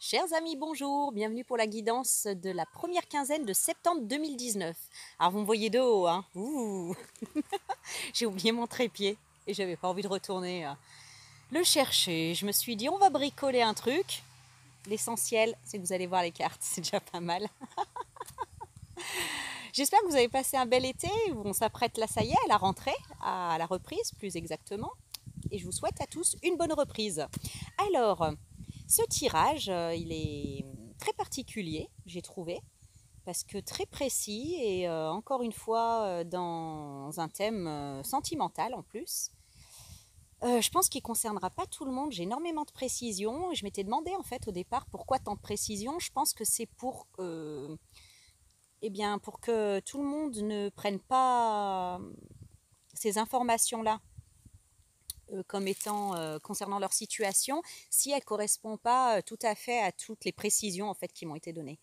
Chers amis, bonjour, bienvenue pour la guidance de la première quinzaine de septembre 2019. Alors vous me voyez de haut, hein. Ouh. J'ai oublié mon trépied et j'avais pas envie de retourner le chercher. Je me suis dit on va bricoler un truc. L'essentiel c'est que vous allez voir les cartes, c'est déjà pas mal. J'espère que vous avez passé un bel été, où on s'apprête là, ça y est, à la rentrée, à la reprise plus exactement. Et je vous souhaite à tous une bonne reprise. Alors, ce tirage, il est très particulier, j'ai trouvé, parce que très précis et encore une fois dans un thème sentimental en plus. Je pense qu'il ne concernera pas tout le monde, j'ai énormément de précisions. Je m'étais demandé en fait au départ pourquoi tant de précisions. Je pense que c'est pour, pour que tout le monde ne prenne pas ces informations-là comme étant concernant leur situation si elle ne correspond pas tout à fait à toutes les précisions en fait qui m'ont été données.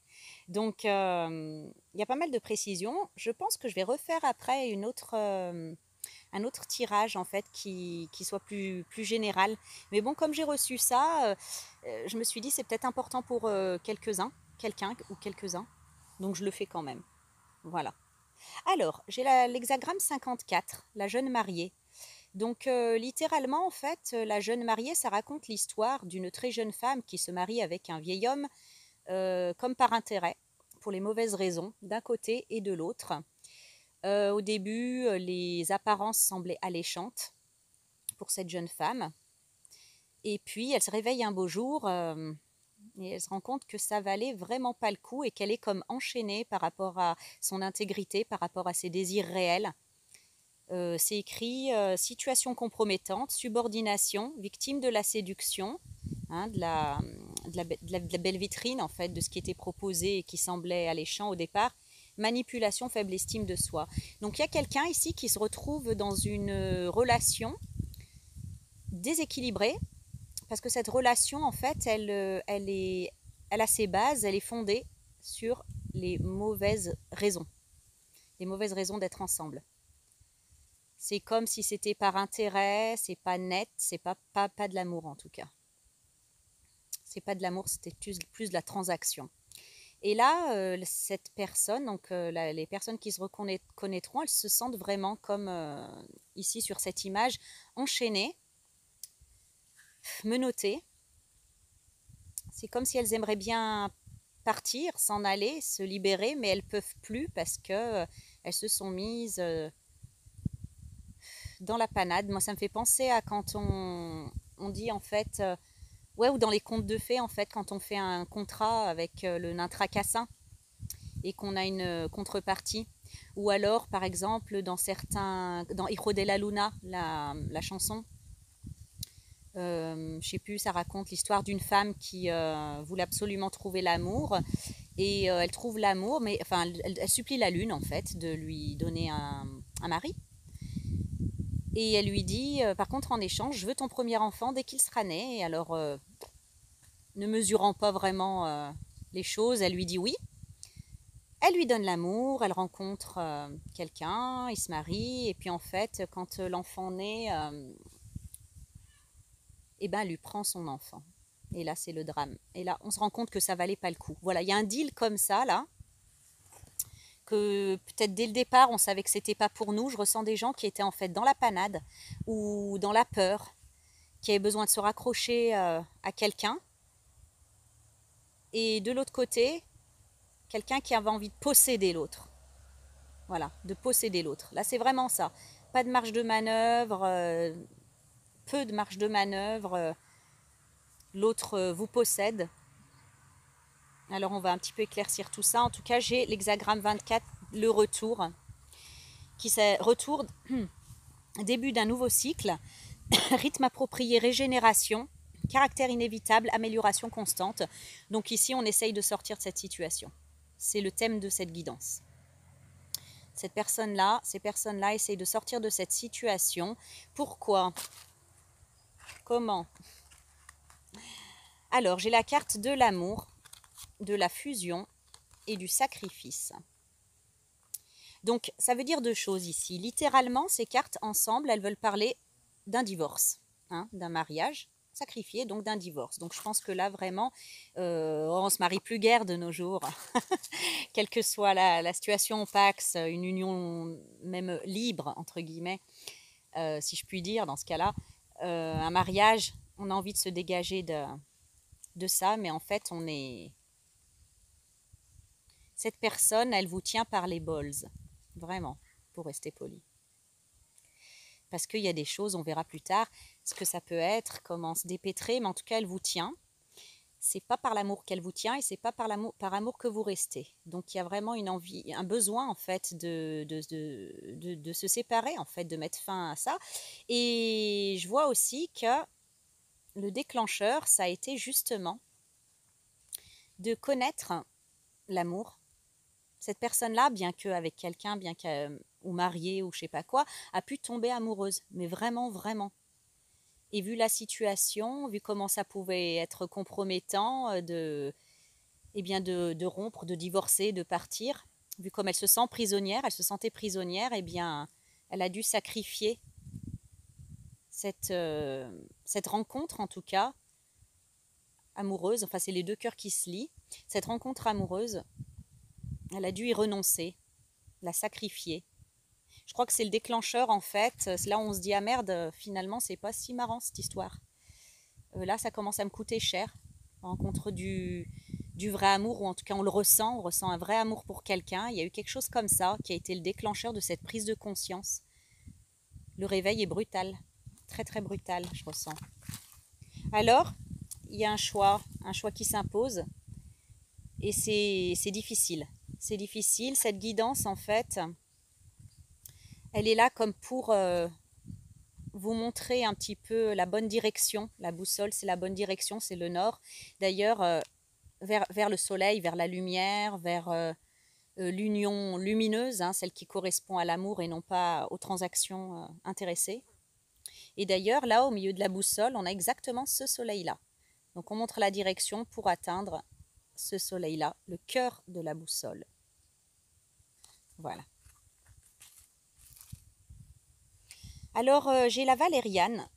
Donc il y a pas mal de précisions. Je pense que je vais refaire après un autre tirage en fait qui soit plus général. Mais bon, comme j'ai reçu ça, je me suis dit c'est peut-être important pour quelqu'un ou quelques-uns. Donc je le fais quand même. Voilà. Alors, j'ai l'hexagramme 54, la jeune mariée. Donc littéralement, en fait, la jeune mariée, ça raconte l'histoire d'une très jeune femme qui se marie avec un vieil homme comme par intérêt, pour les mauvaises raisons, d'un côté et de l'autre. Au début, les apparences semblaient alléchantes pour cette jeune femme. Et puis, elle se réveille un beau jour et elle se rend compte que ça valait vraiment pas le coup et qu'elle est comme enchaînée par rapport à son intégrité, par rapport à ses désirs réels. C'est écrit situation compromettante, subordination, victime de la séduction, hein, de la belle vitrine en fait, de ce qui était proposé et qui semblait alléchant au départ, manipulation, faible estime de soi. Donc il y a quelqu'un ici qui se retrouve dans une relation déséquilibrée, parce que cette relation en fait, elle a ses bases, elle est fondée sur les mauvaises raisons d'être ensemble. C'est comme si c'était par intérêt, c'est pas net, c'est pas de l'amour en tout cas. C'est pas de l'amour, c'était plus de la transaction. Et là, cette personne, donc les personnes qui se reconnaîtront, elles se sentent vraiment comme ici sur cette image, enchaînées, menottées. C'est comme si elles aimeraient bien partir, s'en aller, se libérer, mais elles ne peuvent plus parce que elles se sont mises dans la panade. Moi, ça me fait penser à quand on dit en fait, ouais, ou dans les contes de fées, en fait, quand on fait un contrat avec le nain Tracassin et qu'on a une contrepartie. Ou alors, par exemple, dans Hijo de la Luna, la chanson, je sais plus, ça raconte l'histoire d'une femme qui voulait absolument trouver l'amour et elle trouve l'amour, mais enfin, elle supplie la lune en fait de lui donner un mari. Et elle lui dit, par contre, en échange, je veux ton premier enfant dès qu'il sera né. Et alors, ne mesurant pas vraiment les choses, elle lui dit oui. Elle lui donne l'amour, elle rencontre quelqu'un, ils se marient. Et puis en fait, quand l'enfant naît, eh ben, elle lui prend son enfant. Et là, c'est le drame. Et là, on se rend compte que ça valait pas le coup. Voilà, il y a un deal comme ça, là, que peut-être dès le départ, on savait que c'était pas pour nous. Je ressens des gens qui étaient en fait dans la panade ou dans la peur, qui avaient besoin de se raccrocher à quelqu'un. Et de l'autre côté, quelqu'un qui avait envie de posséder l'autre. Voilà, de posséder l'autre. Là, c'est vraiment ça. Pas de marge de manœuvre, peu de marge de manœuvre. L'autre vous possède. Alors, on va un petit peu éclaircir tout ça. En tout cas, j'ai l'hexagramme 24, le retour, retour, début d'un nouveau cycle, rythme approprié, régénération, caractère inévitable, amélioration constante. Donc ici, on essaye de sortir de cette situation. C'est le thème de cette guidance. Ces personnes-là essayent de sortir de cette situation. Pourquoi? Comment? Alors, j'ai la carte de l'amour, de la fusion et du sacrifice. Donc, ça veut dire deux choses ici. Littéralement, ces cartes ensemble, elles veulent parler d'un divorce, hein, d'un mariage. sacrifié donc d'un divorce. Donc je pense que là vraiment, on se marie plus guère de nos jours, quelle que soit la situation pax, une union même libre entre guillemets, si je puis dire dans ce cas-là, un mariage, on a envie de se dégager de ça, mais en fait cette personne, elle vous tient par les balls, vraiment, pour rester poli. Parce qu'il y a des choses, on verra plus tard ce que ça peut être, comment se dépêtrer, mais en tout cas, elle vous tient. C'est pas par l'amour qu'elle vous tient et c'est pas par amour que vous restez. Donc il y a vraiment une envie, un besoin en fait de se séparer, en fait, de mettre fin à ça. Et je vois aussi que le déclencheur, ça a été justement de connaître l'amour. Cette personne-là, bien qu'avec quelqu'un, bien ou mariée ou je sais pas quoi, a pu tomber amoureuse, mais vraiment, vraiment. Et vu la situation, vu comment ça pouvait être compromettant de rompre, de divorcer, de partir, vu comme elle se sent prisonnière, elle se sentait prisonnière, eh bien, elle a dû sacrifier cette rencontre, en tout cas, amoureuse. Enfin, c'est les deux cœurs qui se lient. Cette rencontre amoureuse, elle a dû y renoncer, la sacrifier. Je crois que c'est le déclencheur, en fait. C'est là où on se dit, ah merde, finalement, c'est pas si marrant cette histoire. Là, ça commence à me coûter cher. La rencontre du vrai amour, ou en tout cas, on ressent un vrai amour pour quelqu'un. Il y a eu quelque chose comme ça qui a été le déclencheur de cette prise de conscience. Le réveil est brutal, très très brutal, je ressens. Alors, il y a un choix qui s'impose, et c'est difficile. C'est difficile, cette guidance, en fait, elle est là comme pour vous montrer un petit peu la bonne direction. La boussole, c'est la bonne direction, c'est le nord. D'ailleurs, vers le soleil, vers la lumière, vers l'union lumineuse, hein, celle qui correspond à l'amour et non pas aux transactions intéressées. Et d'ailleurs, là, au milieu de la boussole, on a exactement ce soleil-là. Donc, on montre la direction pour atteindre ce soleil-là, le cœur de la boussole. Voilà. Alors, j'ai la valériane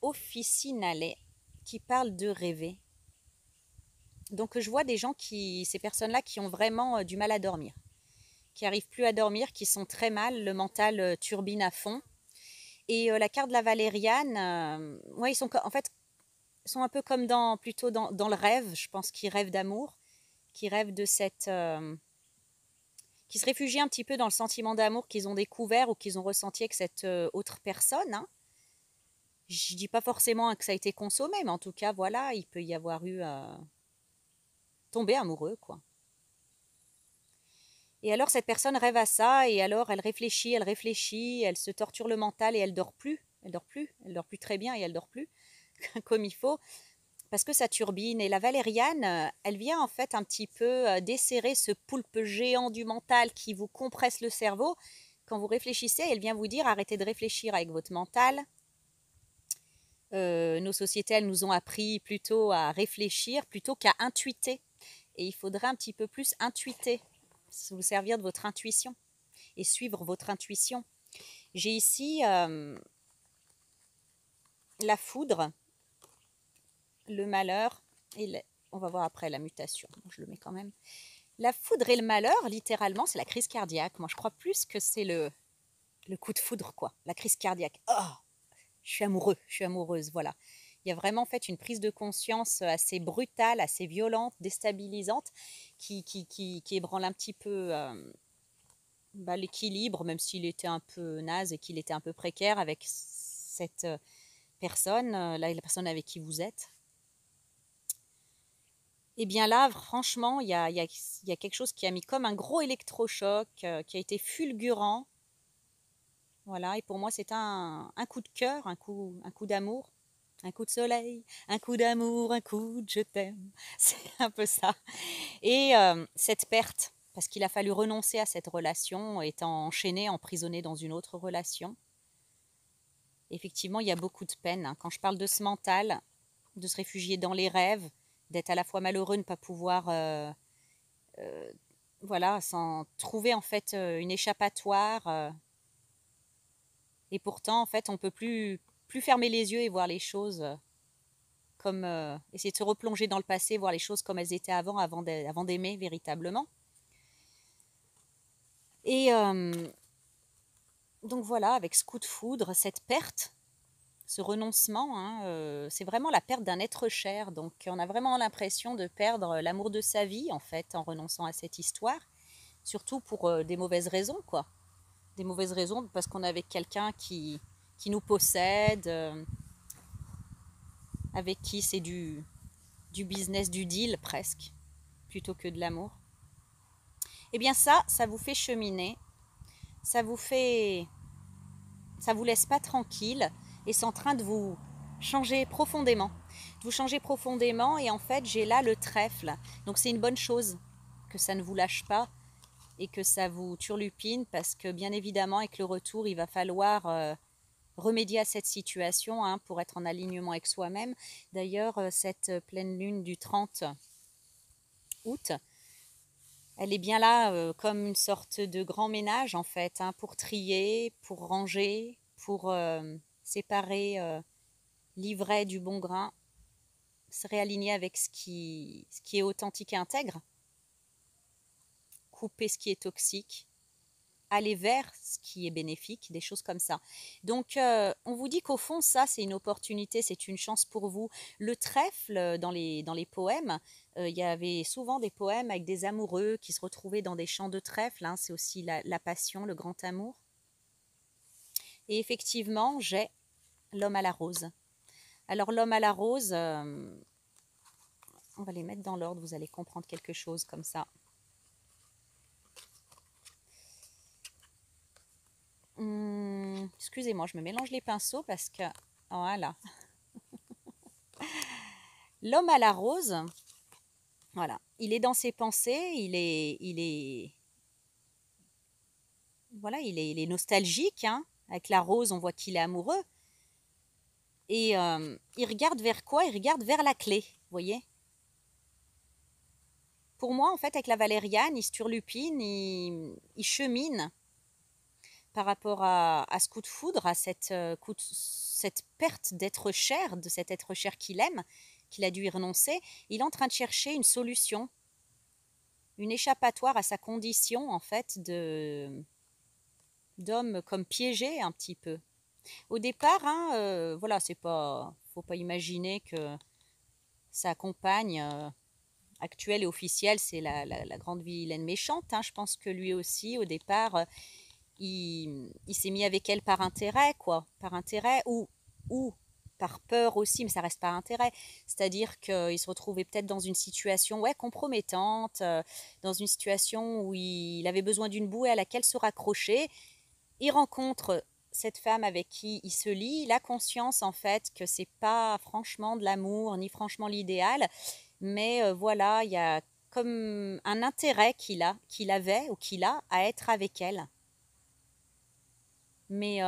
officinale qui parle de rêver. Donc, je vois des gens ces personnes-là qui ont vraiment du mal à dormir, qui n'arrivent plus à dormir, qui sont très mal, le mental turbine à fond. Et la carte de la valériane, ouais, ils sont un peu comme plutôt dans le rêve, je pense qu'ils rêvent d'amour, qui rêvent de qui se réfugient un petit peu dans le sentiment d'amour qu'ils ont découvert ou qu'ils ont ressenti avec cette autre personne. Hein. Je dis pas forcément que ça a été consommé, mais en tout cas, voilà, il peut y avoir eu tomber amoureux, quoi. Et alors cette personne rêve à ça, et alors elle réfléchit, elle se torture le mental et elle dort plus, elle dort plus très bien et elle dort plus comme il faut. Parce que ça turbine. Et la valériane, elle vient en fait un petit peu desserrer ce poulpe géant du mental qui vous compresse le cerveau. Quand vous réfléchissez, elle vient vous dire arrêtez de réfléchir avec votre mental. Nos sociétés, elles nous ont appris plutôt à réfléchir plutôt qu'à intuiter. Et il faudrait un petit peu plus intuiter, vous servir de votre intuition et suivre votre intuition. J'ai ici la foudre, le malheur et on va voir après la mutation. Je le mets quand même. La foudre et le malheur, littéralement, c'est la crise cardiaque. Moi, je crois plus que c'est le coup de foudre, quoi. La crise cardiaque. Oh, je suis amoureux, je suis amoureuse, voilà. Il y a vraiment en fait une prise de conscience assez brutale, assez violente, déstabilisante, qui ébranle un petit peu l'équilibre, même s'il était un peu naze et qu'il était un peu précaire avec cette personne, la personne avec qui vous êtes. Et bien là, franchement, il y a quelque chose qui a mis comme un gros électrochoc, qui a été fulgurant. Voilà, et pour moi, c'est un coup de cœur, un coup d'amour, un coup de soleil, un coup d'amour, un coup de je t'aime. C'est un peu ça. Et cette perte, parce qu'il a fallu renoncer à cette relation, étant enchaîné, emprisonné dans une autre relation. Effectivement, il y a beaucoup de peine. Hein. Quand je parle de ce mental, de se réfugier dans les rêves, d'être à la fois malheureux, ne pas pouvoir, voilà, sans trouver en fait une échappatoire. Et pourtant, en fait, on peut plus fermer les yeux et voir les choses comme essayer de se replonger dans le passé, voir les choses comme elles étaient avant d'aimer véritablement. Et donc voilà, avec ce coup de foudre, cette perte, ce renoncement, hein, c'est vraiment la perte d'un être cher. Donc on a vraiment l'impression de perdre l'amour de sa vie, en fait, en renonçant à cette histoire. Surtout pour des mauvaises raisons, quoi. Des mauvaises raisons parce qu'on est avec quelqu'un qui nous possède, avec qui c'est du business, du deal presque, plutôt que de l'amour. Eh bien ça vous fait cheminer, ça vous laisse pas tranquille et c'est en train de vous changer profondément. De vous changer profondément et en fait j'ai là le trèfle. Donc c'est une bonne chose que ça ne vous lâche pas et que ça vous turlupine parce que bien évidemment avec le retour il va falloir remédier à cette situation hein, pour être en alignement avec soi-même. D'ailleurs cette pleine lune du 30 août, elle est bien là comme une sorte de grand ménage en fait, hein, pour trier, pour ranger, pour séparer l'ivraie du bon grain, se réaligner avec ce qui est authentique et intègre, couper ce qui est toxique, aller vers ce qui est bénéfique, des choses comme ça. Donc, on vous dit qu'au fond, ça, c'est une opportunité, c'est une chance pour vous. Le trèfle, dans les poèmes, il y avait souvent des poèmes avec des amoureux qui se retrouvaient dans des champs de trèfle. Hein, c'est aussi la passion, le grand amour. Et effectivement, j'ai l'homme à la rose. Alors, l'homme à la rose, on va les mettre dans l'ordre, vous allez comprendre quelque chose comme ça. Excusez-moi, je me mélange les pinceaux parce que... Voilà. L'homme à la rose, voilà, il est dans ses pensées, il est nostalgique, hein. Avec la rose, on voit qu'il est amoureux. Et il regarde vers quoi? Il regarde vers la clé, vous voyez? Pour moi, en fait, avec la valériane, il se turlupine, il chemine par rapport à ce coup de foudre, à cette perte d'être cher, de cet être cher qu'il aime, qu'il a dû y renoncer. Il est en train de chercher une solution, une échappatoire à sa condition, en fait, d'homme comme piégé un petit peu. Au départ, hein, voilà, faut pas imaginer que sa compagne actuelle et officielle, c'est la grande vilaine méchante. Hein. Je pense que lui aussi, au départ, il s'est mis avec elle par intérêt, quoi. Par intérêt ou par peur aussi, mais ça reste par intérêt. C'est-à-dire qu'il se retrouvait peut-être dans une situation compromettante, dans une situation où il avait besoin d'une bouée à laquelle se raccrocher. Il rencontre cette femme avec qui il se lie, il a conscience en fait que c'est pas franchement de l'amour, ni franchement l'idéal, mais voilà, il y a comme un intérêt qu'il avait ou qu'il a à être avec elle. Mais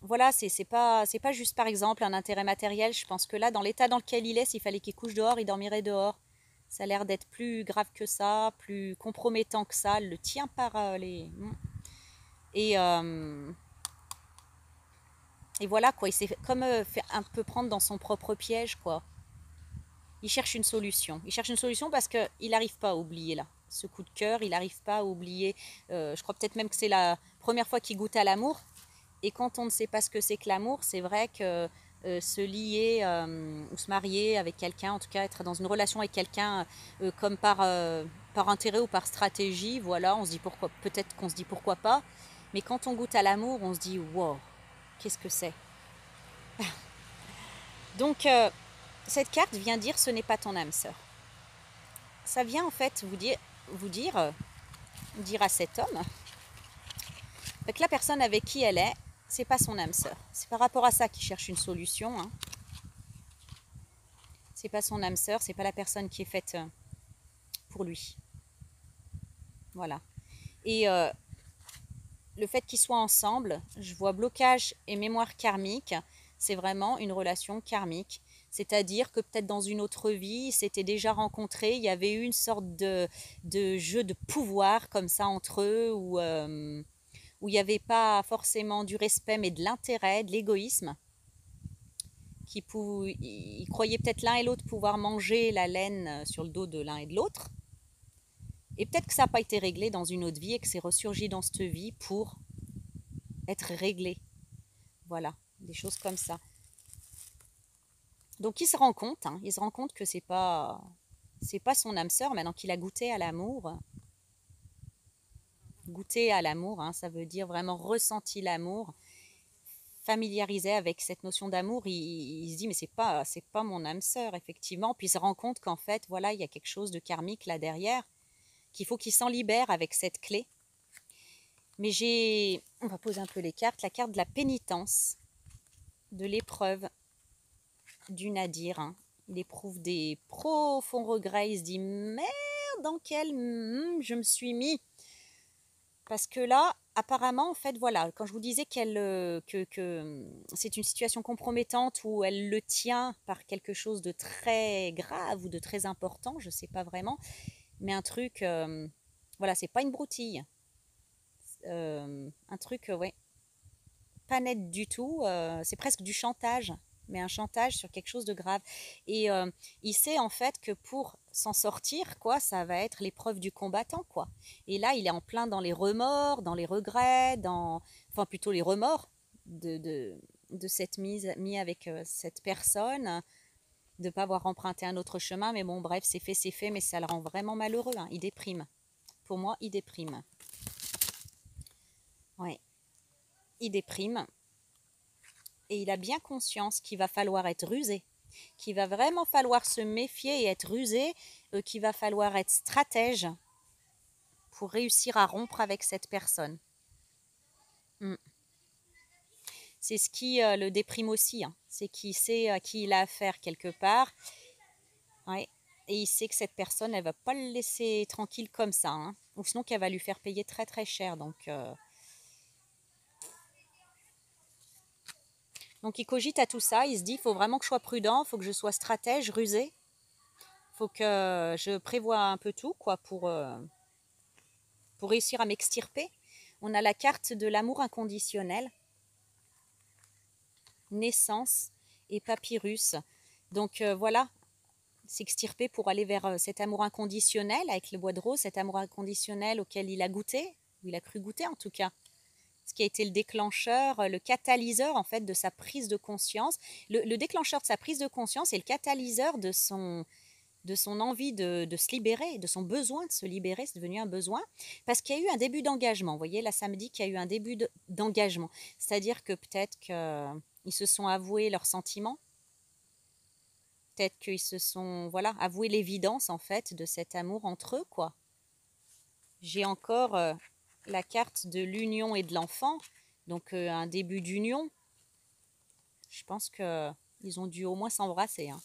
voilà, c'est pas juste par exemple un intérêt matériel. Je pense que là, dans l'état dans lequel il est, s'il fallait qu'il couche dehors, il dormirait dehors. Ça a l'air d'être plus grave que ça, plus compromettant que ça. Elle le tient par les... Et voilà, quoi. Il s'est comme fait un peu prendre dans son propre piège, quoi. Il cherche une solution. Il cherche une solution parce qu'il n'arrive pas à oublier, là. Ce coup de cœur, il n'arrive pas à oublier. Je crois peut-être même que c'est la première fois qu'il goûte à l'amour. Et quand on ne sait pas ce que c'est que l'amour, c'est vrai que se lier ou se marier avec quelqu'un, en tout cas être dans une relation avec quelqu'un comme par intérêt ou par stratégie, voilà, on se dit pourquoi, peut-être qu'on se dit pourquoi pas. Mais quand on goûte à l'amour, on se dit wow, qu'est-ce que c'est? Donc cette carte vient dire ce n'est pas ton âme sœur. Ça vient en fait vous dire à cet homme que la personne avec qui elle est, c'est pas son âme sœur. C'est par rapport à ça qu'il cherche une solution. Hein. C'est pas son âme sœur, c'est pas la personne qui est faite pour lui. Voilà. Et le fait qu'ils soient ensemble, je vois blocage et mémoire karmique, c'est vraiment une relation karmique. C'est-à-dire que peut-être dans une autre vie, ils s'étaient déjà rencontrés, il y avait eu une sorte de jeu de pouvoir comme ça entre eux, où il n'y avait pas forcément du respect, mais de l'intérêt, de l'égoïsme. Ils croyaient peut-être l'un et l'autre pouvoir manger la laine sur le dos de l'un et de l'autre. Et peut-être que ça n'a pas été réglé dans une autre vie et que c'est ressurgi dans cette vie pour être réglé. Voilà, des choses comme ça. Donc il se rend compte, hein, il se rend compte que c'est pas son âme sœur maintenant qu'il a goûté à l'amour. Goûter à l'amour, hein, ça veut dire vraiment ressenti l'amour, familiarisé avec cette notion d'amour. Il se dit mais c'est pas mon âme sœur effectivement. Puis il se rend compte qu'en fait voilà il y a quelque chose de karmique là derrière, qu'il faut qu'il s'en libère avec cette clé. Mais on va poser un peu les cartes, la carte de la pénitence, de l'épreuve du Nadir. Hein. Il éprouve des profonds regrets, il se dit merde dans quel je me suis mis. Parce que là, apparemment, en fait, voilà, quand je vous disais que c'est une situation compromettante où elle le tient par quelque chose de très grave ou de très important, je ne sais pas vraiment, mais un truc, voilà, c'est pas une broutille. Un truc, ouais, pas net du tout, c'est presque du chantage, mais un chantage sur quelque chose de grave. Et il sait en fait que pour s'en sortir, quoi, ça va être l'épreuve du combattant, quoi. Et là, il est en plein dans les remords, dans les regrets, enfin plutôt les remords de cette mise avec cette personne, de ne pas avoir emprunté un autre chemin. Mais bon, bref, c'est fait, mais ça le rend vraiment malheureux. Hein. Il déprime. Pour moi, il déprime. Ouais. Il déprime. Et il a bien conscience qu'il va falloir être rusé, qu'il va vraiment falloir se méfier et être rusé, qu'il va falloir être stratège pour réussir à rompre avec cette personne. C'est ce qui le déprime aussi, hein. C'est qu'il sait à qui il a affaire quelque part. Ouais. Et il sait que cette personne, elle ne va pas le laisser tranquille comme ça. Hein. Ou sinon qu'elle va lui faire payer très très cher. Donc il cogite à tout ça, il se dit, il faut vraiment que je sois prudent, il faut que je sois stratège, rusé. Il faut que je prévoie un peu tout quoi, pour réussir à m'extirper. On a la carte de l'amour inconditionnel, naissance et papyrus. Donc voilà, s'extirper pour aller vers cet amour inconditionnel avec le bois de rose, cet amour inconditionnel auquel il a goûté, ou il a cru goûter en tout cas. Ce qui a été le déclencheur, le catalyseur en fait de sa prise de conscience. Le déclencheur de sa prise de conscience est le catalyseur de son envie de se libérer, de son besoin de se libérer, c'est devenu un besoin, parce qu'il y a eu un début d'engagement. Vous voyez, là, ça me dit qu'il y a eu un début d'engagement. C'est-à-dire que peut-être qu'ils se sont avoués leurs sentiments, peut-être qu'ils se sont, voilà, avoués l'évidence, en fait, de cet amour entre eux, quoi. J'ai encore la carte de l'union et de l'enfant, donc un début d'union. Je pense qu'ils ont dû au moins s'embrasser, hein.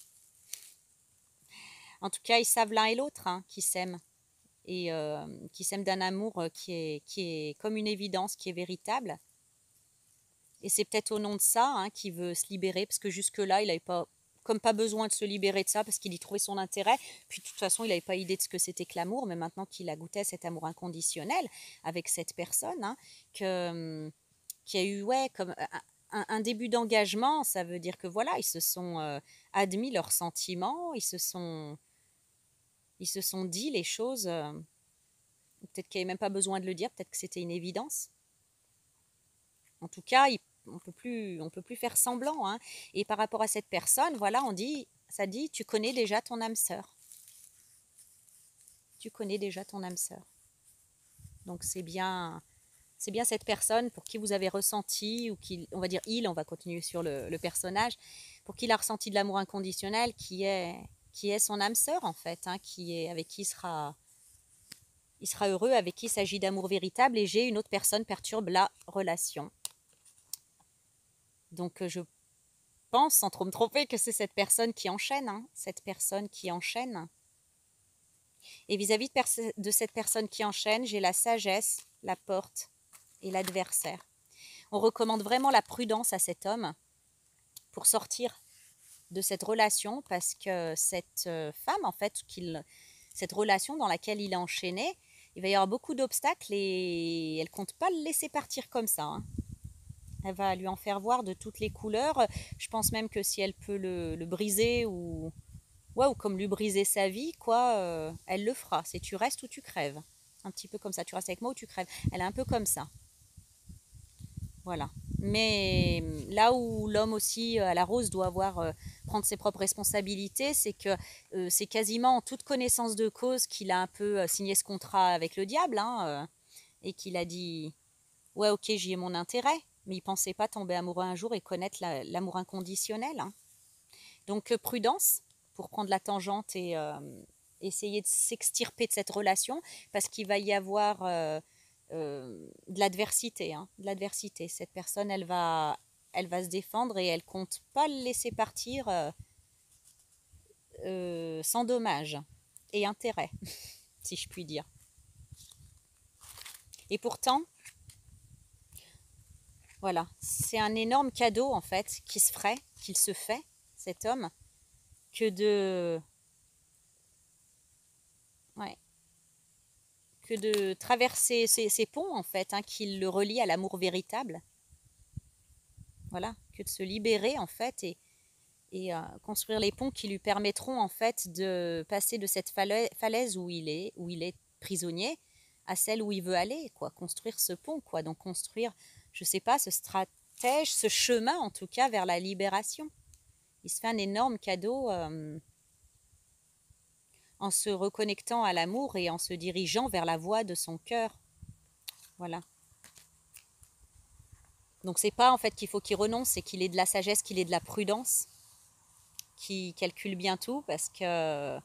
En tout cas, ils savent l'un et l'autre hein, qui s'aiment et qui s'aiment d'un amour qui est comme une évidence, qui est véritable. Et c'est peut-être au nom de ça hein, qu'il veut se libérer, parce que jusque-là, il n'avait pas besoin de se libérer de ça, parce qu'il y trouvait son intérêt. Puis de toute façon, il n'avait pas idée de ce que c'était que l'amour, mais maintenant qu'il a goûté à cet amour inconditionnel avec cette personne, hein, qu'il y a eu ouais, comme un début d'engagement, ça veut dire que voilà, ils se sont admis leurs sentiments, ils se sont dit les choses, peut-être qu'il n'y avait même pas besoin de le dire, peut-être que c'était une évidence. En tout cas, on peut plus faire semblant. Hein. Et par rapport à cette personne, voilà, ça dit, tu connais déjà ton âme sœur. Tu connais déjà ton âme sœur. Donc c'est bien cette personne pour qui vous avez ressenti, ou on va dire on va continuer sur le personnage, pour qui il a ressenti de l'amour inconditionnel, qui est son âme sœur en fait, hein, avec qui il sera heureux, avec qui il s'agit d'amour véritable, et une autre personne perturbe la relation. Donc je pense, sans trop me tromper, que c'est cette personne qui enchaîne, hein, cette personne qui enchaîne. Et vis-à-vis de cette personne qui enchaîne, j'ai la sagesse, la porte et l'adversaire. On recommande vraiment la prudence à cet homme pour sortir de cette relation, parce que cette femme, en fait, cette relation dans laquelle il est enchaîné, il va y avoir beaucoup d'obstacles et elle ne compte pas le laisser partir comme ça. Hein. Elle va lui en faire voir de toutes les couleurs. Je pense même que si elle peut le briser ou, ouais, ou comme lui briser sa vie, quoi, elle le fera. C'est tu restes ou tu crèves. Un petit peu comme ça. Tu restes avec moi ou tu crèves. Elle est un peu comme ça. Voilà. Mais là où l'homme aussi à la rose doit prendre ses propres responsabilités, c'est que c'est quasiment en toute connaissance de cause qu'il a un peu signé ce contrat avec le diable, hein, et qu'il a dit ouais, ok, j'y ai mon intérêt, mais il pensait pas tomber amoureux un jour et connaître l'amour inconditionnel, hein. Donc prudence pour prendre la tangente et essayer de s'extirper de cette relation parce qu'il va y avoir de l'adversité, hein, de l'adversité. Cette personne, elle va se défendre et elle compte pas le laisser partir sans dommage et intérêt, si je puis dire. Et pourtant, voilà, c'est un énorme cadeau en fait qu'il se fait, cet homme, que de, ouais, que de traverser ces ponts en fait, hein, qui le relient à l'amour véritable. Voilà, que de se libérer en fait et construire les ponts qui lui permettront en fait de passer de cette falaise où il est prisonnier à celle où il veut aller, quoi. Construire ce pont, quoi. Donc construire, je sais pas, ce stratège, ce chemin en tout cas vers la libération. Il se fait un énorme cadeau en se reconnectant à l'amour et en se dirigeant vers la voie de son cœur. Voilà. Donc c'est pas en fait qu'il faut qu'il renonce, c'est qu'il ait de la sagesse, qu'il ait de la prudence, qu'il calcule bien tout parce que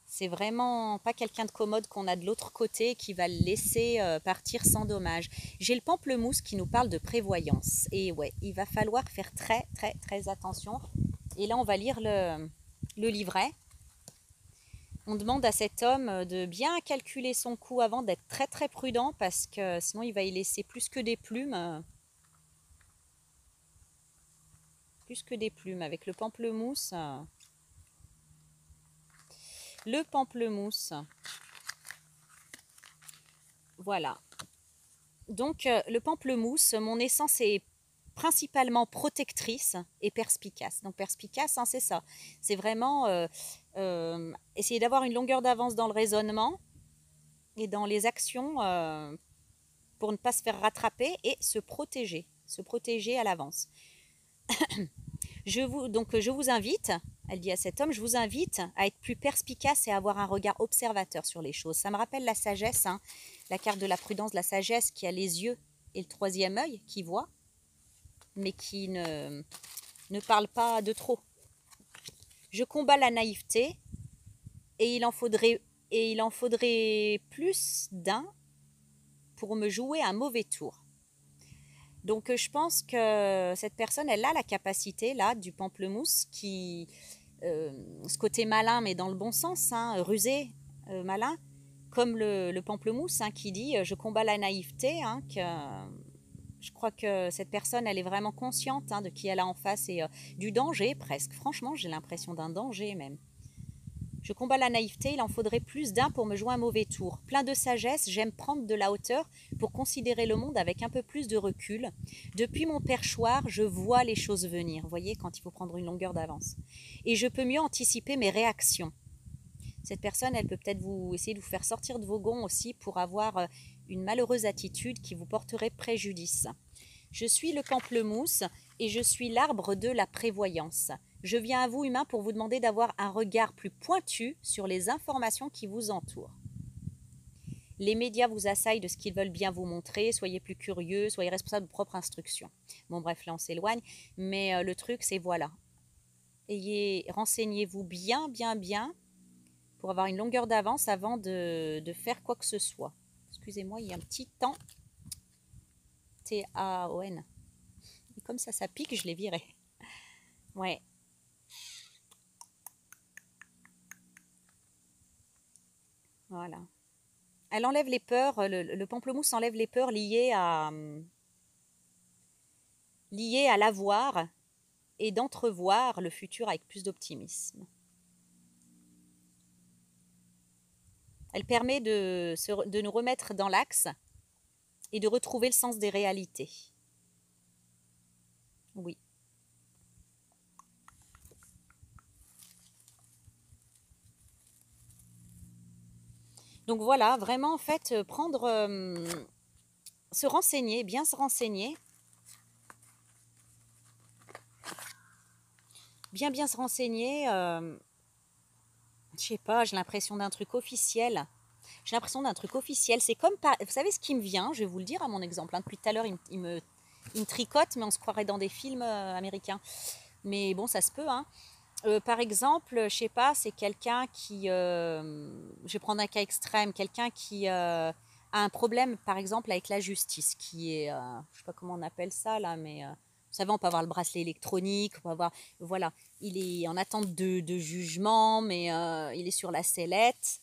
c'est vraiment pas quelqu'un de commode qu'on a de l'autre côté qui va le laisser partir sans dommage. J'ai le pamplemousse qui nous parle de prévoyance. Et ouais, il va falloir faire très très très attention. Et là on va lire le livret. On demande à cet homme de bien calculer son coup avant, d'être très très prudent parce que sinon il va y laisser plus que des plumes. Plus que des plumes avec le pamplemousse. Le pamplemousse. Voilà. Donc le pamplemousse, mon essence est principalement protectrice et perspicace. Donc perspicace, hein, c'est ça. C'est vraiment essayer d'avoir une longueur d'avance dans le raisonnement et dans les actions pour ne pas se faire rattraper et se protéger à l'avance. Je vous invite, elle dit à cet homme, je vous invite à être plus perspicace et à avoir un regard observateur sur les choses. Ça me rappelle la sagesse, hein, la carte de la prudence, la sagesse qui a les yeux et le troisième œil qui voit, mais qui ne parle pas de trop. Je combats la naïveté et il en faudrait plus d'un pour me jouer un mauvais tour. Donc je pense que cette personne, elle a la capacité là du pamplemousse qui, ce côté malin mais dans le bon sens, hein, rusé, malin, comme le pamplemousse, hein, qui dit je combats la naïveté, hein, que je crois que cette personne, elle est vraiment consciente, hein, de qui elle a en face et du danger presque. Franchement, j'ai l'impression d'un danger même. Je combats la naïveté, il en faudrait plus d'un pour me jouer un mauvais tour. Plein de sagesse, j'aime prendre de la hauteur pour considérer le monde avec un peu plus de recul. Depuis mon perchoir, je vois les choses venir. Vous voyez, quand il faut prendre une longueur d'avance. Et je peux mieux anticiper mes réactions. Cette personne, elle peut peut-être vous essayer de vous faire sortir de vos gonds aussi pour avoir une malheureuse attitude qui vous porterait préjudice. Je suis le pamplemousse et je suis l'arbre de la prévoyance. Je viens à vous, humains, pour vous demander d'avoir un regard plus pointu sur les informations qui vous entourent. Les médias vous assaillent de ce qu'ils veulent bien vous montrer. Soyez plus curieux, soyez responsable de vos propres instructions. Bon, bref, là, on s'éloigne. Mais le truc, c'est voilà. Renseignez-vous bien, bien, bien pour avoir une longueur d'avance avant de faire quoi que ce soit. Excusez-moi, il y a un petit temps. T-A-O-N. Et comme ça pique, je l'ai viré. Ouais. Voilà. Elle enlève les peurs, le pamplemousse enlève les peurs liées à l'avoir et d'entrevoir le futur avec plus d'optimisme. Elle permet de nous remettre dans l'axe et de retrouver le sens des réalités. Oui. Donc voilà, vraiment en fait, prendre, se renseigner, bien se renseigner, bien se renseigner. Je sais pas, j'ai l'impression d'un truc officiel. J'ai l'impression d'un truc officiel. C'est comme, vous savez ce qui me vient, je vais vous le dire à mon exemple. Hein. Depuis tout à l'heure, il me tricote, mais on se croirait dans des films américains. Mais bon, ça se peut. Hein. Par exemple, je sais pas, c'est quelqu'un qui, je vais prendre un cas extrême, quelqu'un qui a un problème, par exemple, avec la justice, qui est, je sais pas comment on appelle ça là, mais vous savez, on peut avoir le bracelet électronique, on peut avoir, voilà, il est en attente de jugement, mais il est sur la sellette.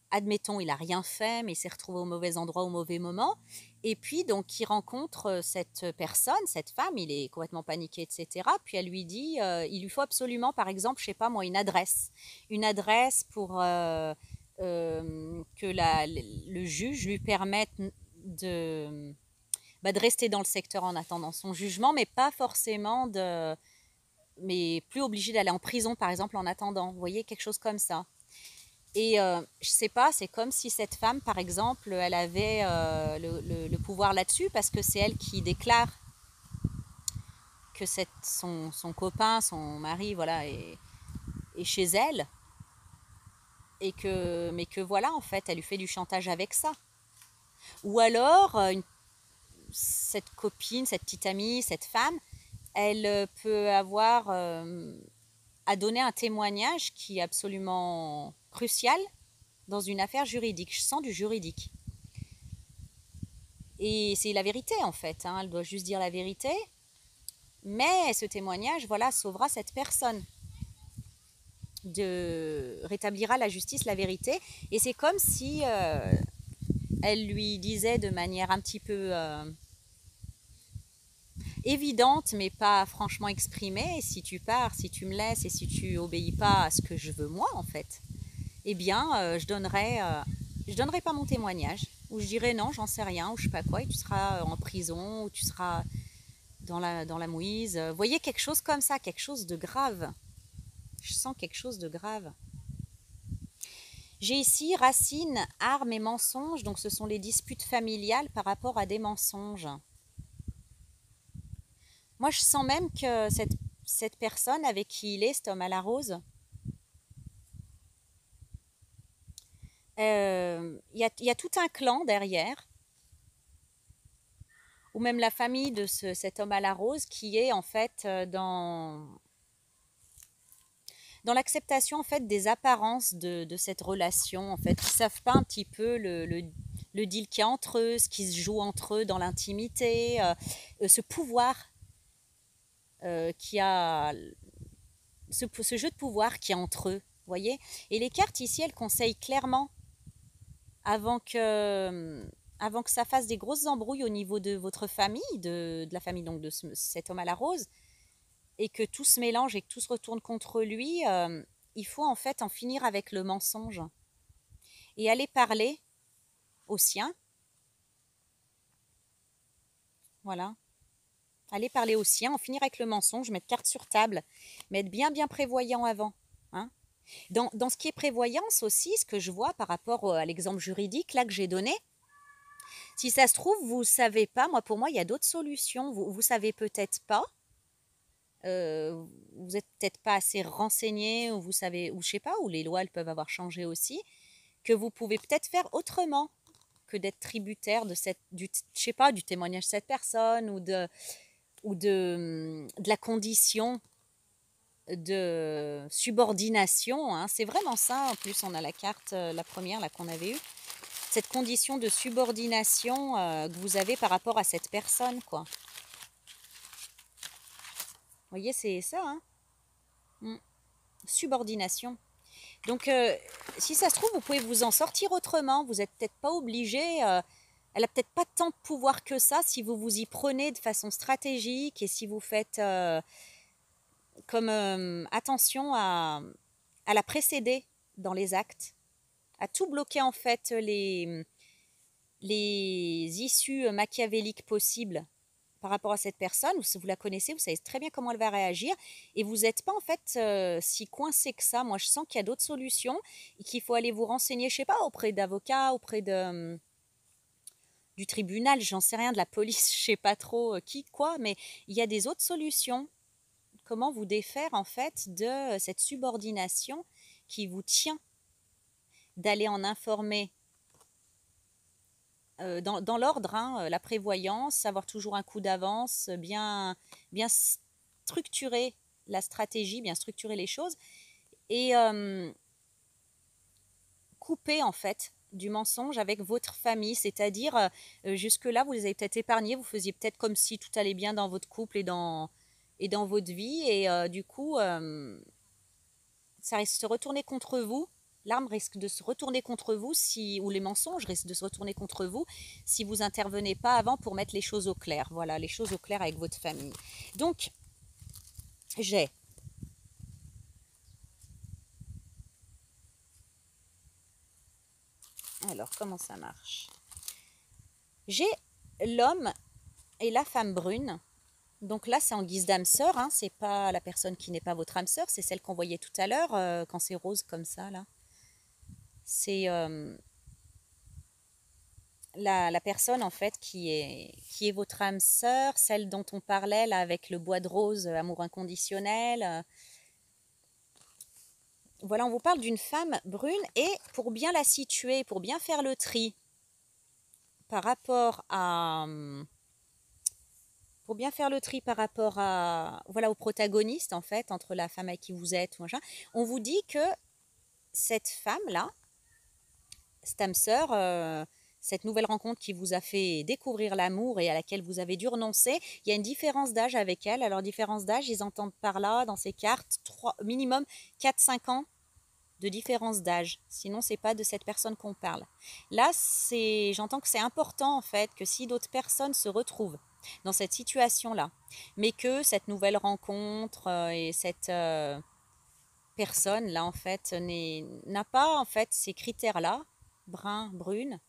Admettons, il n'a rien fait, mais il s'est retrouvé au mauvais endroit au mauvais moment. Et puis, donc, il rencontre cette personne, cette femme, il est complètement paniqué, etc. Puis elle lui dit, il lui faut absolument, par exemple, je sais pas moi, une adresse. Une adresse pour que le juge lui permette de, de rester dans le secteur en attendant son jugement, mais pas forcément mais plus obligé d'aller en prison, par exemple, en attendant. Vous voyez, quelque chose comme ça. Et je sais pas, c'est comme si cette femme, par exemple, elle avait le pouvoir là-dessus parce que c'est elle qui déclare que son copain, son mari, voilà, est chez elle. Mais que voilà, en fait, elle lui fait du chantage avec ça. Ou alors, cette copine, cette petite amie, cette femme, elle peut avoir à donner un témoignage qui est absolument crucial dans une affaire juridique. Je sens du juridique. Et c'est la vérité en fait, hein. Elle doit juste dire la vérité. Mais ce témoignage, voilà, sauvera cette personne, rétablira la justice, la vérité. Et c'est comme si elle lui disait de manière un petit peu évidente, mais pas franchement exprimée, si tu pars, si tu me laisses et si tu obéis pas à ce que je veux moi en fait, eh bien je donnerai pas mon témoignage. Ou je dirai non, j'en sais rien, ou je sais pas quoi, et tu seras en prison, ou tu seras dans la mouise. Vous voyez, quelque chose comme ça, quelque chose de grave. Je sens quelque chose de grave. J'ai ici racines, armes et mensonges, donc ce sont les disputes familiales par rapport à des mensonges. Moi, je sens même que cette personne avec qui il est, cet homme à la rose, il y a tout un clan derrière, ou même la famille de cet homme à la rose qui est en fait dans l'acceptation en fait des apparences de cette relation. En fait, ils savent pas un petit peu le deal qu'il y a entre eux, ce qui se joue entre eux dans l'intimité, ce pouvoir qui a ce jeu de pouvoir qui est entre eux. Voyez. Et les cartes ici, elles conseillent clairement avant que ça fasse des grosses embrouilles au niveau de votre famille, de la famille donc de cet homme à la rose, et que tout se mélange et que tout se retourne contre lui, il faut en fait en finir avec le mensonge et aller parler aux siens. Voilà. Aller parler aux siens, en finir avec le mensonge, mettre carte sur table, mais être bien prévoyant avant. Hein. Dans ce qui est prévoyance aussi, ce que je vois par rapport à l'exemple juridique là que j'ai donné, si ça se trouve, vous ne savez pas, moi pour moi, il y a d'autres solutions. Vous ne savez peut-être pas. Vous n'êtes peut-être pas assez renseigné, ou vous savez, ou je sais pas, ou les lois elles peuvent avoir changé aussi, que vous pouvez peut-être faire autrement que d'être tributaire je sais pas, du témoignage de cette personne ou de la condition de subordination. Hein. C'est vraiment ça. En plus, on a la carte, la première là qu'on avait eue, cette condition de subordination que vous avez par rapport à cette personne, quoi. Vous voyez, c'est ça, hein. Subordination. Donc, si ça se trouve, vous pouvez vous en sortir autrement. Vous n'êtes peut-être pas obligé. Elle a peut-être pas tant de pouvoir que ça si vous vous y prenez de façon stratégique et si vous faites comme attention à la précéder dans les actes, à tout bloquer en fait les issues machiavéliques possibles par rapport à cette personne, ou si vous la connaissez, vous savez très bien comment elle va réagir, et vous n'êtes pas en fait si coincé que ça. Moi, je sens qu'il y a d'autres solutions et qu'il faut aller vous renseigner, je sais pas, auprès d'avocats, auprès du tribunal, j'en sais rien, de la police, je sais pas trop qui, quoi, mais il y a des autres solutions. Comment vous défaire en fait de cette subordination qui vous tient, d'aller en informer dans l'ordre, hein, la prévoyance, avoir toujours un coup d'avance, bien structurer la stratégie, bien structurer les choses, et couper en fait du mensonge avec votre famille, c'est-à-dire jusque-là, vous les avez peut-être épargnés, vous faisiez peut-être comme si tout allait bien dans votre couple et dans votre vie, et du coup, ça risque de se retourner contre vous. L'arme risque de se retourner contre vous, ou les mensonges risquent de se retourner contre vous si vous intervenez pas avant pour mettre les choses au clair. Voilà, les choses au clair avec votre famille. Donc, j'ai alors, comment ça marche? J'ai l'homme et la femme brune. Donc là, c'est en guise d'âme sœur, hein. C'est pas la personne qui n'est pas votre âme sœur, c'est celle qu'on voyait tout à l'heure quand c'est rose comme ça, là. C'est la personne en fait qui est votre âme sœur, celle dont on parlait là avec le bois de rose, amour inconditionnel. Voilà, on vous parle d'une femme brune, et pour bien la situer, pour bien faire le tri par rapport à voilà, au protagoniste en fait, entre la femme avec qui vous êtes, machin, on vous dit que cette femme-là, cette âme sœur, cette nouvelle rencontre qui vous a fait découvrir l'amour et à laquelle vous avez dû renoncer, il y a une différence d'âge avec elle. Alors, différence d'âge, ils entendent par là, dans ces cartes, minimum 4-5 ans de différence d'âge. Sinon, c'est pas de cette personne qu'on parle. Là, j'entends que c'est important, en fait, que si d'autres personnes se retrouvent dans cette situation-là, mais que cette nouvelle rencontre et cette personne-là, en fait, n'a pas, en fait, ces critères-là, brun, brune,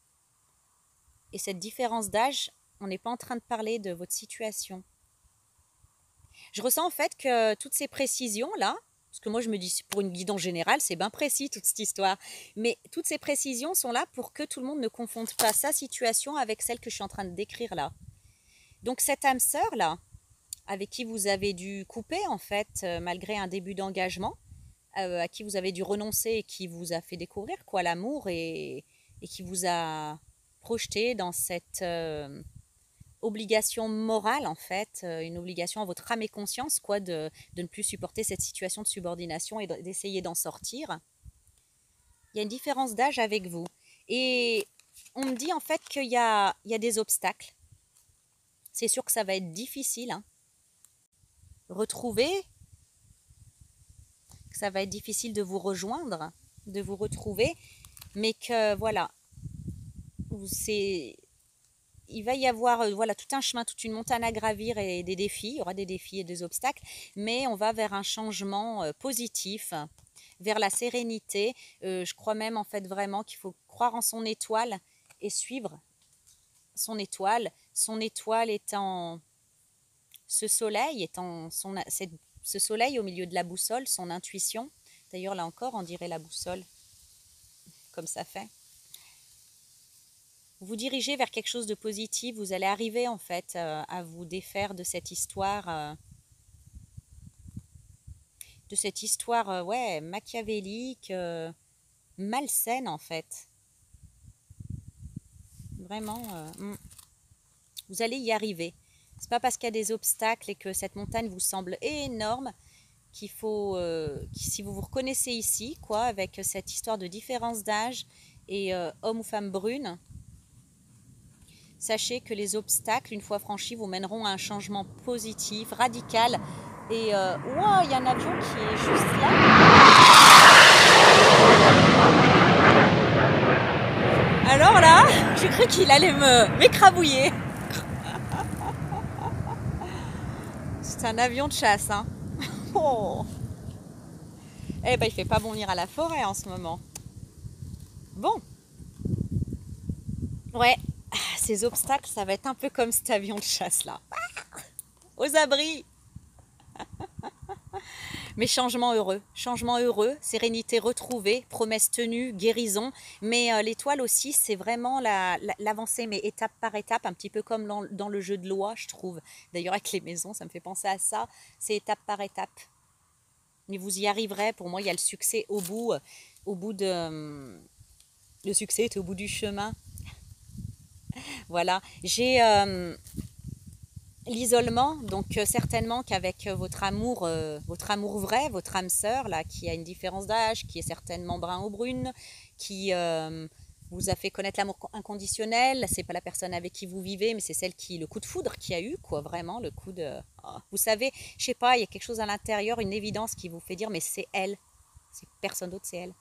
et cette différence d'âge, on n'est pas en train de parler de votre situation. Je ressens en fait que toutes ces précisions-là, parce que moi je me dis pour une guidance générale, c'est bien précis toute cette histoire, mais toutes ces précisions sont là pour que tout le monde ne confonde pas sa situation avec celle que je suis en train de décrire là. Donc cette âme sœur là, avec qui vous avez dû couper en fait, malgré un début d'engagement, à qui vous avez dû renoncer et qui vous a fait découvrir quoi l'amour, et qui vous a projeté dans cette obligation morale en fait, une obligation à votre âme et conscience quoi, de ne plus supporter cette situation de subordination et d'essayer d'en sortir. Il y a une différence d'âge avec vous, et on me dit en fait qu'il y a des obstacles. C'est sûr que ça va être difficile, hein. Ça va être difficile de vous rejoindre, de vous retrouver, mais que voilà, il va y avoir voilà, tout un chemin, toute une montagne à gravir et des défis. Il y aura des défis et des obstacles, mais on va vers un changement positif, vers la sérénité. Je crois même en fait vraiment qu'il faut croire en son étoile et suivre son étoile. Son étoile étant ce soleil, ce soleil au milieu de la boussole, son intuition. D'ailleurs, là encore, on dirait la boussole, comme ça fait. Vous dirigez vers quelque chose de positif, vous allez arriver en fait à vous défaire de cette histoire, ouais, machiavélique, malsaine en fait. Vraiment, vous allez y arriver. C'est pas parce qu'il y a des obstacles et que cette montagne vous semble énorme qu'il faut, si vous vous reconnaissez ici, quoi, avec cette histoire de différence d'âge et homme ou femme brune, sachez que les obstacles, une fois franchis, vous mèneront à un changement positif, radical. Et wow, il y a un avion qui est juste là. Alors là, j'ai cru qu'il allait m'écrabouiller. C'est un avion de chasse, hein. Oh. Eh ben, il fait pas bon venir à la forêt en ce moment. Bon. Ouais, ces obstacles, ça va être un peu comme cet avion de chasse là. aux abris. Mais changement heureux, sérénité retrouvée, promesse tenue, guérison. Mais l'étoile aussi, c'est vraiment l'avancée, mais étape par étape, un petit peu comme dans le jeu de loi, je trouve. D'ailleurs, avec les maisons, ça me fait penser à ça. C'est étape par étape. Mais vous y arriverez. Pour moi, il y a le succès au bout de... Le succès est au bout du chemin. Voilà. J'ai l'isolement, donc certainement qu'avec votre amour vrai, votre âme sœur, là, qui a une différence d'âge, qui est certainement brun ou brune, qui vous a fait connaître l'amour inconditionnel, c'est pas la personne avec qui vous vivez, mais c'est celle qui, le coup de foudre qu'il y a eu, quoi, vraiment, le coup de... Oh, vous savez, je sais pas, il y a quelque chose à l'intérieur, une évidence qui vous fait dire, mais c'est elle, c'est personne d'autre, c'est elle.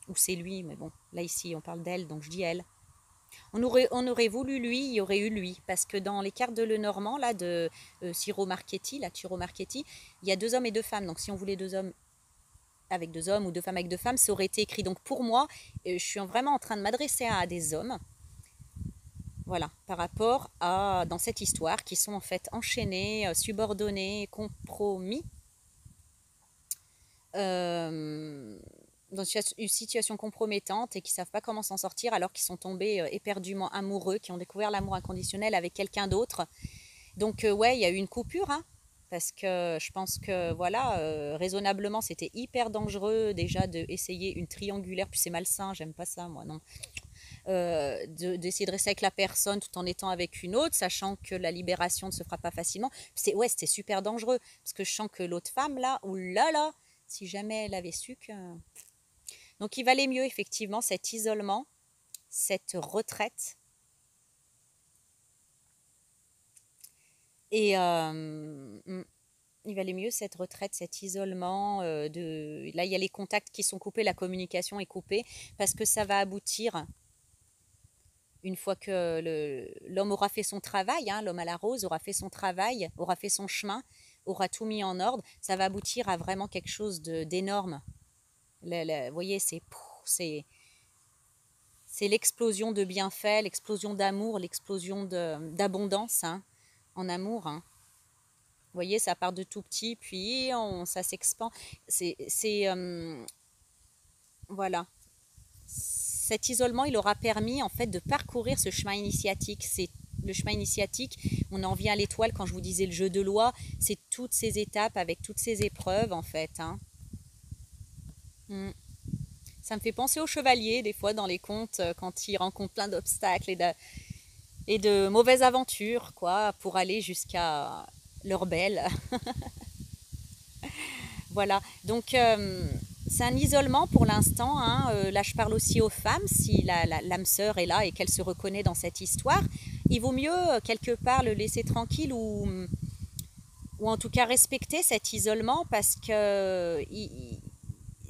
Ou c'est lui, mais bon, là ici on parle d'elle, donc je dis elle. On aurait voulu lui, il y aurait eu lui. Parce que dans les cartes de Lenormand, là, de Ciro Marchetti, Turo Marchetti, il y a 2 hommes et 2 femmes. Donc si on voulait 2 hommes avec 2 hommes ou 2 femmes avec 2 femmes, ça aurait été écrit. Donc pour moi, je suis vraiment en train de m'adresser à des hommes. Voilà, par rapport à, dans cette histoire, qui sont en fait enchaînés, subordonnés, compromis. Dans une situation compromettante et qui ne savent pas comment s'en sortir alors qu'ils sont tombés éperdument amoureux, qui ont découvert l'amour inconditionnel avec quelqu'un d'autre. Donc ouais, il y a eu une coupure, hein, parce que je pense que voilà, raisonnablement, c'était hyper dangereux déjà d'essayer une triangulaire, puis c'est malsain, j'aime pas ça moi, non. D'essayer de rester avec la personne tout en étant avec une autre, sachant que la libération ne se fera pas facilement. Ouais, c'était super dangereux, parce que je sens que l'autre femme là, oulala, si jamais elle avait su que... Donc il valait mieux effectivement cet isolement, cette retraite. Et il valait mieux cette retraite, cet isolement. Là, il y a les contacts qui sont coupés, la communication est coupée, parce que ça va aboutir, une fois que l'homme aura fait son travail, hein, l'homme à la rose aura fait son travail, aura fait son chemin, aura tout mis en ordre, ça va aboutir à vraiment quelque chose d'énorme. Vous voyez, c'est l'explosion de bienfaits, l'explosion d'amour, l'explosion d'abondance, hein, en amour. Hein. Vous voyez, ça part de tout petit, puis ça s'expand. Voilà. Cet isolement, il aura permis en fait de parcourir ce chemin initiatique. C'est le chemin initiatique. On en vient à l'étoile quand je vous disais le jeu de loi. C'est toutes ces étapes avec toutes ces épreuves en fait. Hein. Ça me fait penser aux chevaliers, des fois, dans les contes, quand ils rencontrent plein d'obstacles et de mauvaises aventures, quoi, pour aller jusqu'à leur belle. Voilà. Donc, c'est un isolement pour l'instant. Hein. Là, je parle aussi aux femmes, si l'âme sœur est là et qu'elle se reconnaît dans cette histoire. Il vaut mieux, quelque part, le laisser tranquille ou en tout cas respecter cet isolement parce que...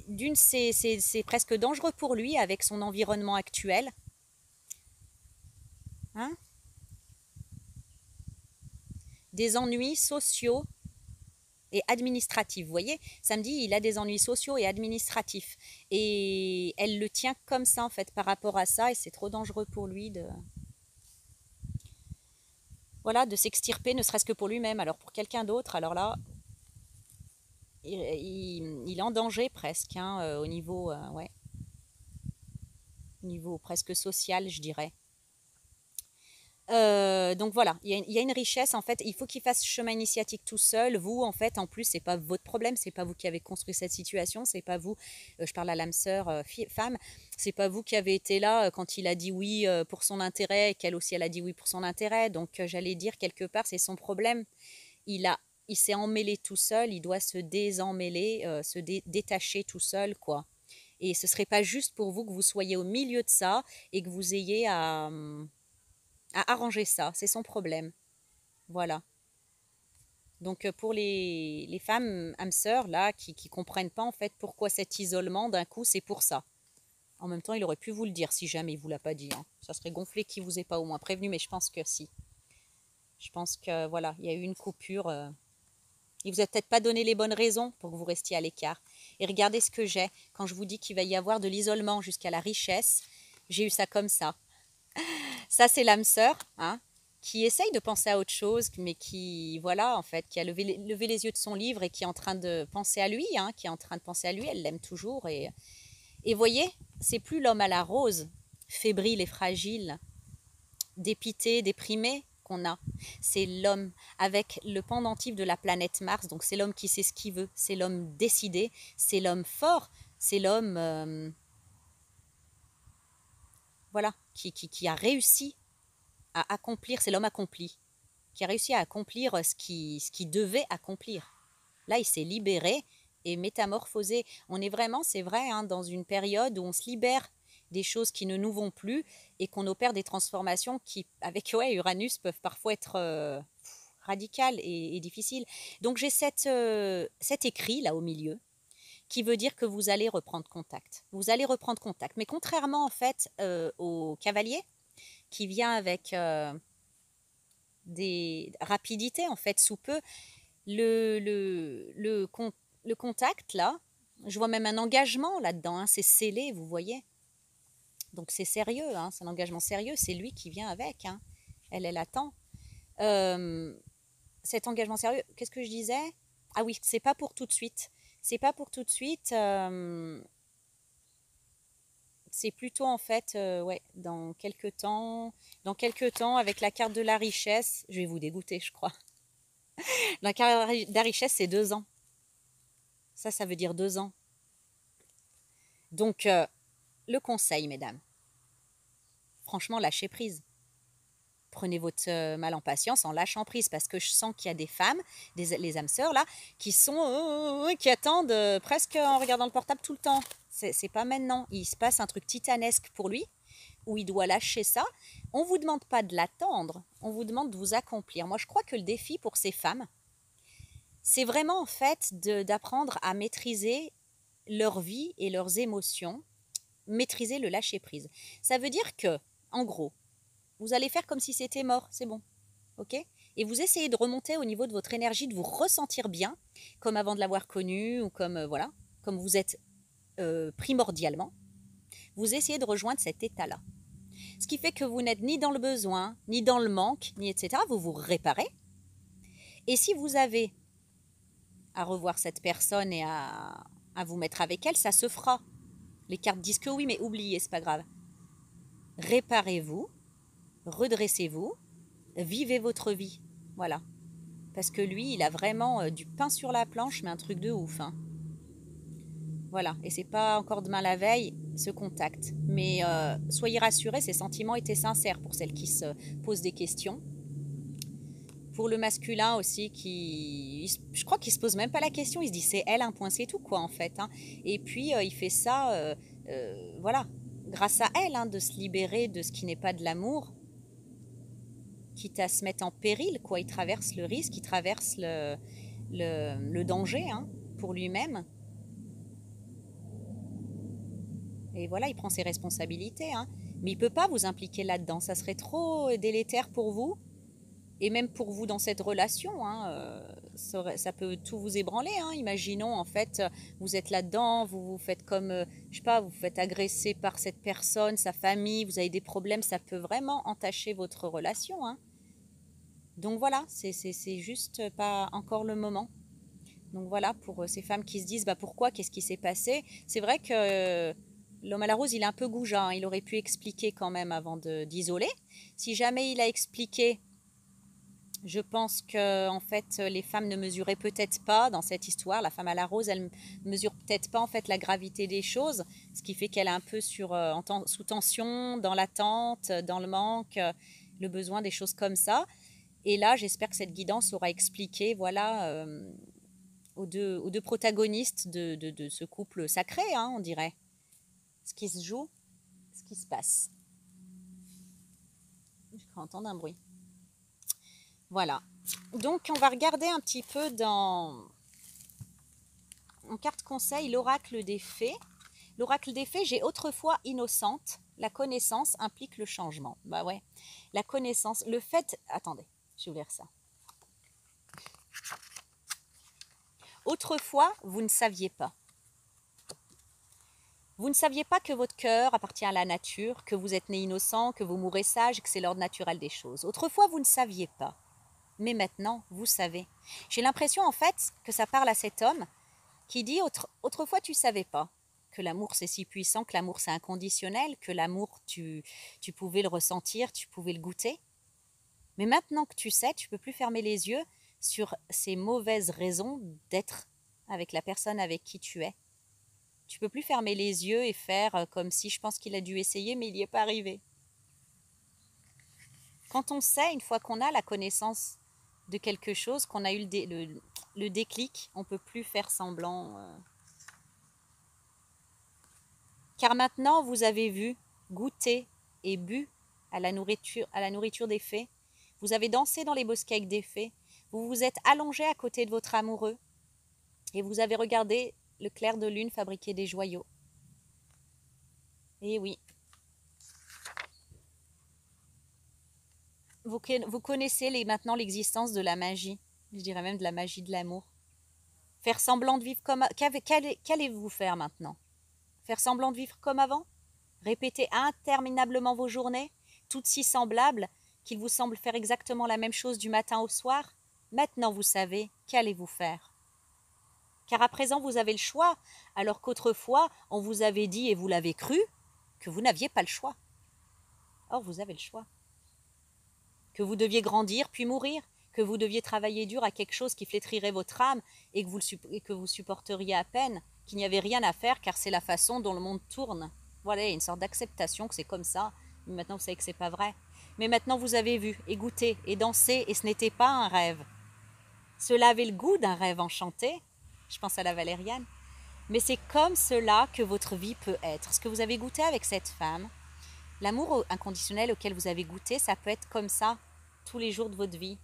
d'une, c'est presque dangereux pour lui avec son environnement actuel. Hein? Des ennuis sociaux et administratifs. Vous voyez, samedi, il a des ennuis sociaux et administratifs. Et elle le tient comme ça, en fait, par rapport à ça. Et c'est trop dangereux pour lui voilà, de s'extirper, ne serait-ce que pour lui-même. Alors pour quelqu'un d'autre, alors là, il est en danger presque, hein, au niveau, ouais, niveau presque social, je dirais. Donc voilà, il y a une richesse en fait. Il faut qu'il fasse chemin initiatique tout seul. Vous, en fait, en plus, c'est pas votre problème. C'est pas vous qui avez construit cette situation. C'est pas vous. Je parle à l'âme sœur, femme. C'est pas vous qui avez été là quand il a dit oui pour son intérêt et qu'elle aussi elle a dit oui pour son intérêt. Donc j'allais dire quelque part, c'est son problème. Il a, il s'est emmêlé tout seul. Il doit se désemmêler, se détacher tout seul, quoi. Et ce serait pas juste pour vous que vous soyez au milieu de ça et que vous ayez à arranger ça, c'est son problème. Voilà. Donc pour les femmes âmes sœurs là qui comprennent pas en fait pourquoi cet isolement d'un coup c'est pour ça. En même temps, il aurait pu vous le dire si jamais il vous l'a pas dit. Hein. Ça serait gonflé qu'il vous ait pas au moins prévenu, mais je pense que si. Je pense que voilà, il y a eu une coupure. Il vous a peut-être pas donné les bonnes raisons pour que vous restiez à l'écart. Et regardez ce que j'ai quand je vous dis qu'il va y avoir de l'isolement jusqu'à la richesse. J'ai eu ça comme ça. Ça, c'est l'âme sœur, hein, qui essaye de penser à autre chose, mais qui, voilà, en fait, qui a levé les yeux de son livre et qui est en train de penser à lui, hein, qui est en train de penser à lui, elle l'aime toujours. Et voyez, c'est plus l'homme à la rose, fébrile et fragile, dépité, déprimé qu'on a. C'est l'homme avec le pendentif de la planète Mars, donc c'est l'homme qui sait ce qu'il veut, c'est l'homme décidé, c'est l'homme fort, c'est l'homme voilà, qui a réussi à accomplir, c'est l'homme accompli, qui a réussi à accomplir ce qui devait accomplir. Là, il s'est libéré et métamorphosé. On est vraiment, c'est vrai, hein, dans une période où on se libère des choses qui ne nous vont plus et qu'on opère des transformations qui, avec ouais, Uranus, peuvent parfois être radicales et difficiles. Donc j'ai cet écrit là au milieu qui veut dire que vous allez reprendre contact. Vous allez reprendre contact. Mais contrairement en fait au cavalier qui vient avec des rapidités en fait sous peu, le contact là, je vois même un engagement là-dedans, hein, c'est scellé, vous voyez. Donc c'est sérieux, hein, c'est un engagement sérieux, c'est lui qui vient avec, hein. Elle attend. Cet engagement sérieux, qu'est-ce que je disais? Ah oui, c'est pas pour tout de suite. C'est pas pour tout de suite. C'est plutôt en fait, ouais, dans quelques temps, avec la carte de la richesse, je vais vous dégoûter, je crois. La carte de la richesse, c'est 2 ans. Ça veut dire 2 ans. Donc, le conseil, mesdames, franchement, lâchez prise. Prenez votre mal en patience en lâchant prise parce que je sens qu'il y a des femmes, les âmes sœurs là, qui attendent presque en regardant le portable tout le temps. C'est pas maintenant. Il se passe un truc titanesque pour lui où il doit lâcher ça. On ne vous demande pas de l'attendre, on vous demande de vous accomplir. Moi, je crois que le défi pour ces femmes, c'est vraiment en fait d'apprendre à maîtriser leur vie et leurs émotions, maîtriser le lâcher prise. Ça veut dire que, en gros, vous allez faire comme si c'était mort, c'est bon, ok? Et vous essayez de remonter au niveau de votre énergie, de vous ressentir bien, comme avant de l'avoir connu, ou comme, voilà, comme vous êtes primordialement. Vous essayez de rejoindre cet état-là. Ce qui fait que vous n'êtes ni dans le besoin, ni dans le manque, ni etc. Vous vous réparez. Et si vous avez à revoir cette personne et à vous mettre avec elle, ça se fera. Les cartes disent que oui, mais oubliez, c'est pas grave. Réparez-vous, redressez-vous, vivez votre vie. Voilà. Parce que lui, il a vraiment du pain sur la planche, mais un truc de ouf. Hein. Voilà. Et c'est pas encore demain la veille, ce contact. Mais soyez rassurés, ses sentiments étaient sincères pour celles qui se posent des questions. Pour le masculin aussi, je crois qu'il se pose même pas la question, il se dit c'est elle, un point, c'est tout, quoi, en fait. Hein. Et puis, il fait ça, voilà, grâce à elle, hein, de se libérer de ce qui n'est pas de l'amour, quitte à se mettre en péril, quoi. Il traverse le risque, il traverse le danger, hein, pour lui-même. Et voilà, il prend ses responsabilités, hein. Mais il peut pas vous impliquer là-dedans, ça serait trop délétère pour vous. Et même pour vous dans cette relation, hein, ça peut tout vous ébranler. Hein. Imaginons, en fait, vous êtes là-dedans, vous vous faites comme, je sais pas, vous vous faites agresser par cette personne, sa famille, vous avez des problèmes, ça peut vraiment entacher votre relation. Hein. Donc voilà, c'est juste pas encore le moment. Donc voilà, pour ces femmes qui se disent, bah pourquoi, qu'est-ce qui s'est passé? C'est vrai que l'homme à la rose, il est un peu goujat, hein. Il aurait pu expliquer quand même avant d'isoler. Si jamais il a expliqué, je pense que en fait les femmes ne mesuraient peut-être pas dans cette histoire. La femme à la rose, elle mesure peut-être pas en fait la gravité des choses, ce qui fait qu'elle est un peu sous tension, dans l'attente, dans le manque, le besoin des choses comme ça. Et là, j'espère que cette guidance aura expliqué, voilà, aux deux protagonistes de ce couple sacré, hein, on dirait, ce qui se joue, ce qui se passe. Je crois entendre un bruit. Voilà. Donc, on va regarder un petit peu en carte conseil, l'oracle des fées. L'oracle des fées, j'ai autrefois innocente. La connaissance implique le changement. Bah ouais. La connaissance, le fait... Attendez, je vais ouvrir ça. Autrefois, vous ne saviez pas. Vous ne saviez pas que votre cœur appartient à la nature, que vous êtes né innocent, que vous mourrez sage, que c'est l'ordre naturel des choses. Autrefois, vous ne saviez pas. Mais maintenant, vous savez. J'ai l'impression, en fait, que ça parle à cet homme qui dit autrefois, tu ne savais pas que l'amour, c'est si puissant, que l'amour, c'est inconditionnel, que l'amour, tu pouvais le ressentir, tu pouvais le goûter. Mais maintenant que tu sais, tu ne peux plus fermer les yeux sur ces mauvaises raisons d'être avec la personne avec qui tu es. Tu peux plus fermer les yeux et faire comme si je pense qu'il a dû essayer, mais il n'y est pas arrivé. Quand on sait, une fois qu'on a la connaissance de quelque chose, qu'on a eu le déclic, on ne peut plus faire semblant. Car maintenant, vous avez vu, goûté et bu à la nourriture des fées. Vous avez dansé dans les bosquets des fées. Vous vous êtes allongé à côté de votre amoureux et vous avez regardé le clair de lune fabriquer des joyaux. Et oui. Vous connaissez maintenant l'existence de la magie. Je dirais même de la magie de l'amour. Faire semblant de vivre comme... Qu'allez-vous faire maintenant? Faire semblant de vivre comme avant? Répéter interminablement vos journées, toutes si semblables qu'il vous semble faire exactement la même chose du matin au soir? Maintenant vous savez, qu'allez-vous faire? Car à présent vous avez le choix, alors qu'autrefois on vous avait dit, et vous l'avez cru, que vous n'aviez pas le choix. Or vous avez le choix. Que vous deviez grandir puis mourir, que vous deviez travailler dur à quelque chose qui flétrirait votre âme et que vous supporteriez à peine, qu'il n'y avait rien à faire car c'est la façon dont le monde tourne. Voilà, il y a une sorte d'acceptation que c'est comme ça, mais maintenant vous savez que c'est pas vrai. Mais maintenant vous avez vu, et goûté, et dansé, et ce n'était pas un rêve. Cela avait le goût d'un rêve enchanté, je pense à la Valériane, mais c'est comme cela que votre vie peut être. Ce que vous avez goûté avec cette femme, l'amour inconditionnel auquel vous avez goûté, ça peut être comme ça tous les jours de votre vie.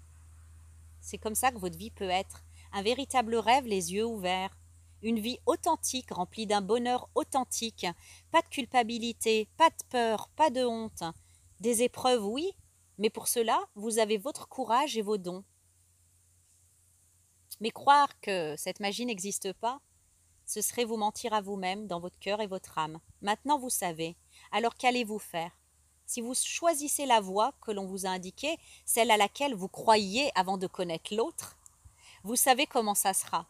C'est comme ça que votre vie peut être. Un véritable rêve, les yeux ouverts. Une vie authentique, remplie d'un bonheur authentique. Pas de culpabilité, pas de peur, pas de honte. Des épreuves, oui, mais pour cela, vous avez votre courage et vos dons. Mais croire que cette magie n'existe pas, ce serait vous mentir à vous-même dans votre cœur et votre âme. Maintenant, vous savez. Alors qu'allez-vous faire? Si vous choisissez la voie que l'on vous a indiquée, celle à laquelle vous croyiez avant de connaître l'autre, vous savez comment ça sera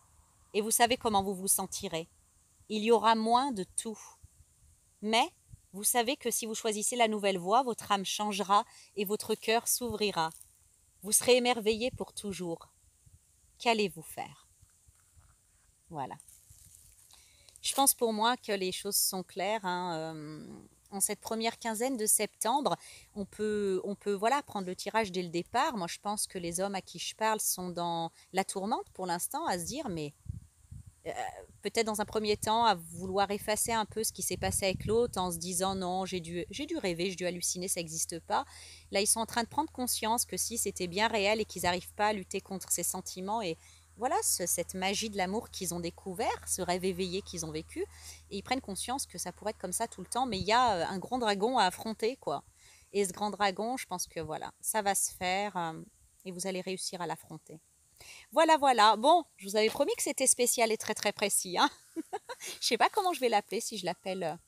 et vous savez comment vous vous sentirez. Il y aura moins de tout. Mais vous savez que si vous choisissez la nouvelle voie, votre âme changera et votre cœur s'ouvrira. Vous serez émerveillé pour toujours. Qu'allez-vous faire? Voilà. Je pense pour moi que les choses sont claires. En cette première quinzaine de septembre, on peut voilà, prendre le tirage dès le départ. Moi, je pense que les hommes à qui je parle sont dans la tourmente pour l'instant, à se dire, mais peut-être dans un premier temps, à vouloir effacer un peu ce qui s'est passé avec l'autre en se disant, non, j'ai dû rêver, j'ai dû halluciner, ça n'existe pas. Là, ils sont en train de prendre conscience que si c'était bien réel et qu'ils n'arrivent pas à lutter contre ces sentiments et voilà, cette magie de l'amour qu'ils ont découvert, ce rêve éveillé qu'ils ont vécu, et ils prennent conscience que ça pourrait être comme ça tout le temps, mais il y a un grand dragon à affronter, quoi. Et ce grand dragon, je pense que voilà, ça va se faire et vous allez réussir à l'affronter. Voilà, voilà. Bon, je vous avais promis que c'était spécial et très très précis. Hein. Je sais pas comment je vais l'appeler, si je l'appelle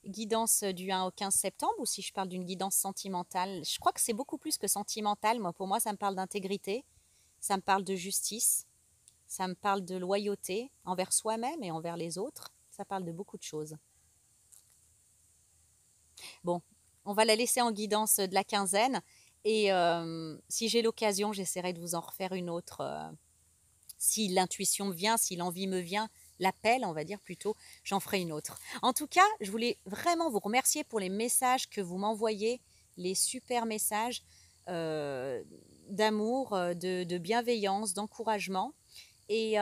guidance du 1 au 15 septembre ou si je parle d'une guidance sentimentale. Je crois que c'est beaucoup plus que sentimental. Moi, pour moi, ça me parle d'intégrité. Ça me parle de justice, ça me parle de loyauté envers soi-même et envers les autres. Ça parle de beaucoup de choses. Bon, on va la laisser en guidance de la quinzaine. Et si j'ai l'occasion, j'essaierai de vous en refaire une autre. Si l'intuition me vient, si l'envie me vient, l'appel, on va dire plutôt, j'en ferai une autre. En tout cas, je voulais vraiment vous remercier pour les messages que vous m'envoyez, les super messages. D'amour, de bienveillance, d'encouragement. Et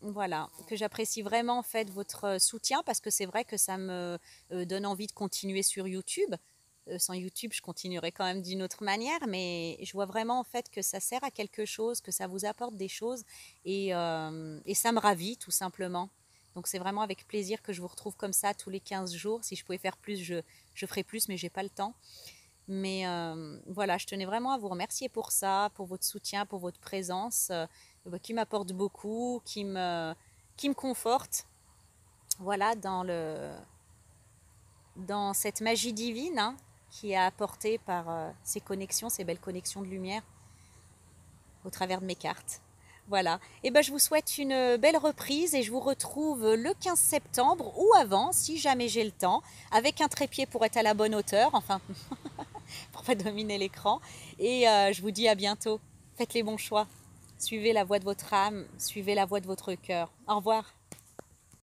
voilà, que j'apprécie vraiment en fait votre soutien parce que c'est vrai que ça me donne envie de continuer sur YouTube. Sans YouTube, je continuerai quand même d'une autre manière, mais je vois vraiment en fait que ça sert à quelque chose, que ça vous apporte des choses et ça me ravit tout simplement. Donc c'est vraiment avec plaisir que je vous retrouve comme ça tous les 15 jours. Si je pouvais faire plus, je ferais plus, mais j'ai pas le temps. Mais voilà, je tenais vraiment à vous remercier pour ça, pour votre soutien, pour votre présence, qui m'apporte beaucoup, qui me conforte. voilà, dans cette magie divine, hein, qui est apportée par ces connexions, ces belles connexions de lumière au travers de mes cartes. Voilà. Et ben, je vous souhaite une belle reprise et je vous retrouve le 15 septembre ou avant, si jamais j'ai le temps, avec un trépied pour être à la bonne hauteur, enfin, pour pas dominer l'écran. Et je vous dis à bientôt. Faites les bons choix. Suivez la voie de votre âme, suivez la voie de votre cœur. Au revoir.